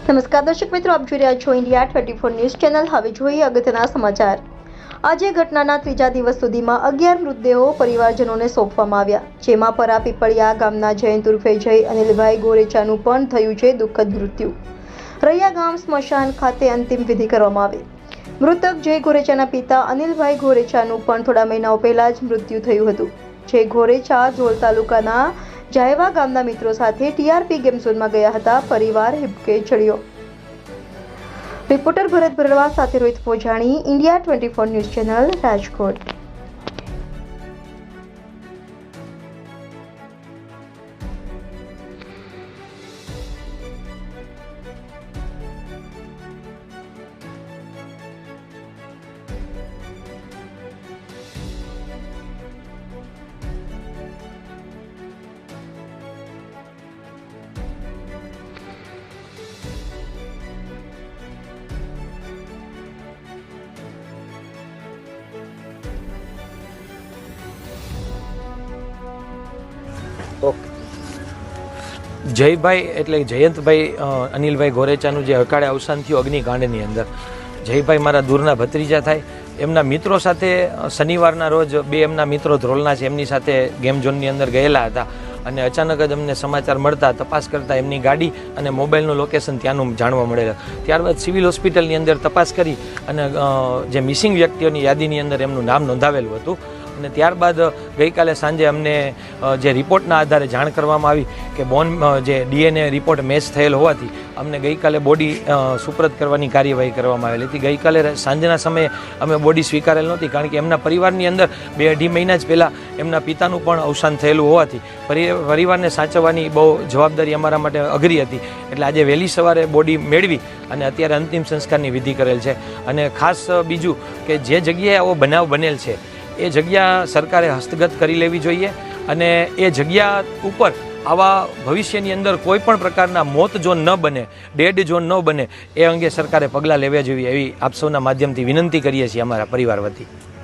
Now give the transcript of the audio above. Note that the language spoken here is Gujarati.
નમસ્કાર દર્શક મિત્રો, આપ જોઈ રહ્યા છો ઇન્ડિયા 24 ન્યૂઝ ચેનલ। હવે જોઈએ અગત્યના સમાચાર। આજે ઘટનાના ત્રીજા દિવસ સુધીમાં 11 મૃતદેહો પરિવારજનોને સોંપવામાં આવ્યા, જેમાં પરાપીપળિયા ગામના જયંત ઉર્ફે જય અનિલભાઈ ગોરેચાનું પણ થયું છે દુઃખદ મૃત્યુ। રૈયા ગામ સ્મશાન ખાતે અંતિમ વિધિ કરવામાં આવી। મૃતક જય ગોરેચાના પિતા અનિલભાઈ ગોરેચાનું પણ થોડા મહિનાઓ પહેલા જ મૃત્યુ થયું હતું। જય ગોરેચા ધ્રોલ તાલુકાના જાયવા ગામના મિત્રો સાથે ટીઆરપી ગેમ ઝોનમાં ગયા હતા। પરિવાર હિબકે ચડ્યો। રિપોર્ટર ભરત ભરડવા સાથે Rohit Pojani, India 24 news channel, Rajkot. Jaybhai એટલે જયંતભાઈ અનિલભાઈ ગોરેચાનું જે અકાળે અવસાન થયું અગ્નિકાંડની અંદર, જયભાઈ મારા દૂરના ભત્રીજા થાય। એમના મિત્રો સાથે શનિવારના રોજ બે એમના મિત્રો ધ્રોલના છે, એમની સાથે ગેમ ઝોનની અંદર ગયેલા હતા અને અચાનક જ અમને સમાચાર મળતા તપાસ કરતાં એમની ગાડી અને મોબાઈલનું લોકેશન ત્યાંનું જાણવા મળેલું। ત્યારબાદ સિવિલ હોસ્પિટલની અંદર તપાસ કરી અને જે મિસિંગ વ્યક્તિઓની યાદીની અંદર એમનું નામ નોંધાવેલું હતું અને ત્યારબાદ ગઈકાલે સાંજે અમને જે રિપોર્ટના આધારે જાણ કરવામાં આવી કે જે ડીએનએ રિપોર્ટ મેચ થયેલ હોવાથી અમને ગઈકાલે બોડી સુપ્રત કરવાની કાર્યવાહી કરવામાં આવેલી હતી। ગઈકાલે સાંજના સમયે અમે બોડી સ્વીકારેલ નહોતી, કારણ કે એમના પરિવારની અંદર 2-2.5 મહિના જ પહેલાં એમના પિતાનું પણ અવસાન થયેલું હોવાથી પરિવારને સાચવવાની બહુ જવાબદારી અમારા માટે અઘરી હતી। એટલે આજે વહેલી સવારે બોડી મેળવી અને અત્યારે અંતિમ સંસ્કારની વિધિ કરેલ છે। અને ખાસ બીજું કે જે જગ્યાએ આવો બનાવ બનેલ છે એ જગ્યા સરકારે હસ્તગત કરી લેવી જોઈએ અને એ જગ્યા ઉપર આવા ભવિષ્યની અંદર કોઈ પણ પ્રકારના મોત ઝોન ન બને, ડેડ ઝોન ન બને, એ અંગે સરકારે પગલાં લેવા જોઈએ એવી આપ સૌના માધ્યમથી વિનંતી કરીએ છીએ અમારા પરિવાર વતી।